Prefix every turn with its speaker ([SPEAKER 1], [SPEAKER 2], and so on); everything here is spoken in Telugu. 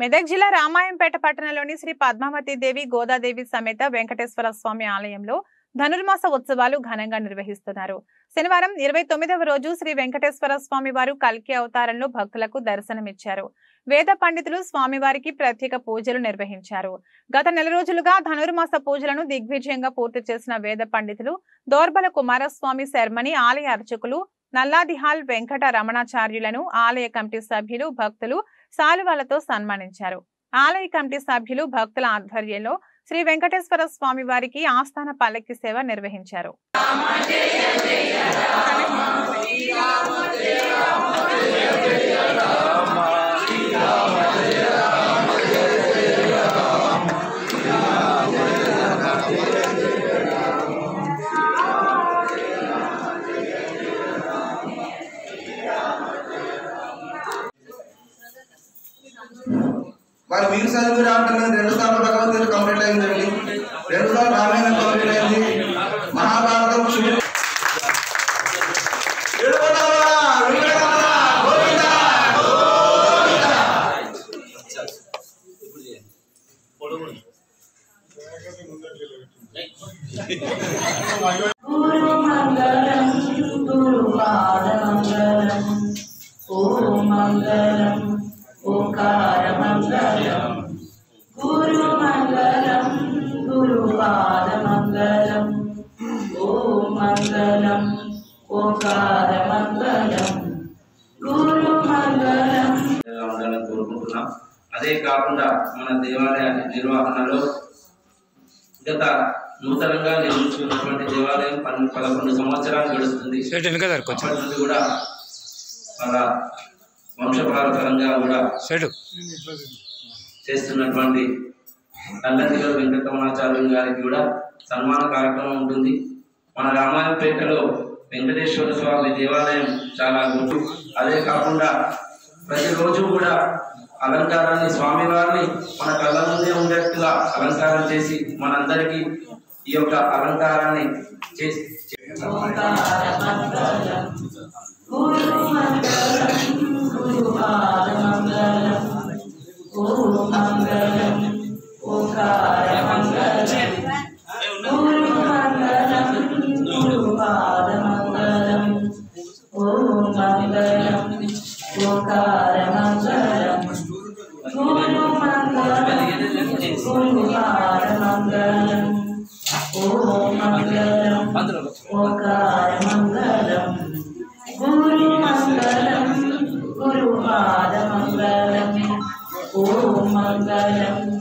[SPEAKER 1] మెదక్ జిల్లా రామాయంపేట పట్టణంలోని శ్రీ పద్మావతి దేవి గోదాదేవి సమేత వెంకటేశ్వర స్వామి ఆలయంలో ధనుర్మాస ఉత్సవాలు ఘనంగా నిర్వహిస్తున్నారు. శనివారం 29వ రోజు శ్రీ వెంకటేశ్వర స్వామి వారు కల్కి అవతారంలో భక్తులకు దర్శనమిచ్చారు. వేద పండితులు స్వామివారికి ప్రత్యేక పూజలు నిర్వహించారు. గత నెల రోజులుగా ధనుర్మాస పూజలను దిగ్విజయంగా పూర్తి చేసిన వేద పండితులు దోర్బల కుమారస్వామి శర్మని ఆలయ అర్చకులు నల్లాదిహాల్ వెంకట రమణాచార్యులను ఆలయ కమిటీ సభ్యులు భక్తులు శాలువాలతో సన్మానించారు. ఆలయ కమిటీ సభ్యులు భక్తుల ఆధ్వర్యంలో శ్రీ వెంకటేశ్వర స్వామి వారికి ఆస్థాన పల్లకి సేవ నిర్వహించారు.
[SPEAKER 2] మరి మీరు చదివి రావట్లేదు. 2 సార్లు భగవద్గీత కంప్లీట్ అయిందండి, 2 సార్లు రామాయణం కంప్లీట్ అయింది, మహాభారతం
[SPEAKER 3] ఓంకారమంగళం గురుమంగళం గురుపాదమంగళం ఓం మంగళం ఓంకారమంగళం గురుమంగళం
[SPEAKER 4] కోరుకుంటున్నాం. అదే కాకుండా మన దేవాలయ నిర్వహణలో గత నూతనంగా నిర్మించుకున్నటువంటి దేవాలయం 11 సంవత్సరాలు గడుస్తుంది. అప్పటి నుండి కూడా మన వంశపారపరంగా కూడా చేస్తున్నటువంటి నల్లదిలో వెంకటరమణాచార్యులు గారికి కూడా సన్మాన కార్యక్రమం ఉంటుంది. మన రామాయంపేటలో వెంకటేశ్వర స్వామి దేవాలయం చాలా గొప్ప. అదే కాకుండా ప్రతిరోజు కూడా అలంకారాన్ని స్వామివారిని మన కళ్ళ ముందే ఉండేట్టుగా అలంకారం చేసి మనందరికీ ఈ యొక్క అలంకారాన్ని చేసి
[SPEAKER 3] గురుపాదమంగళం ఓం మంగళం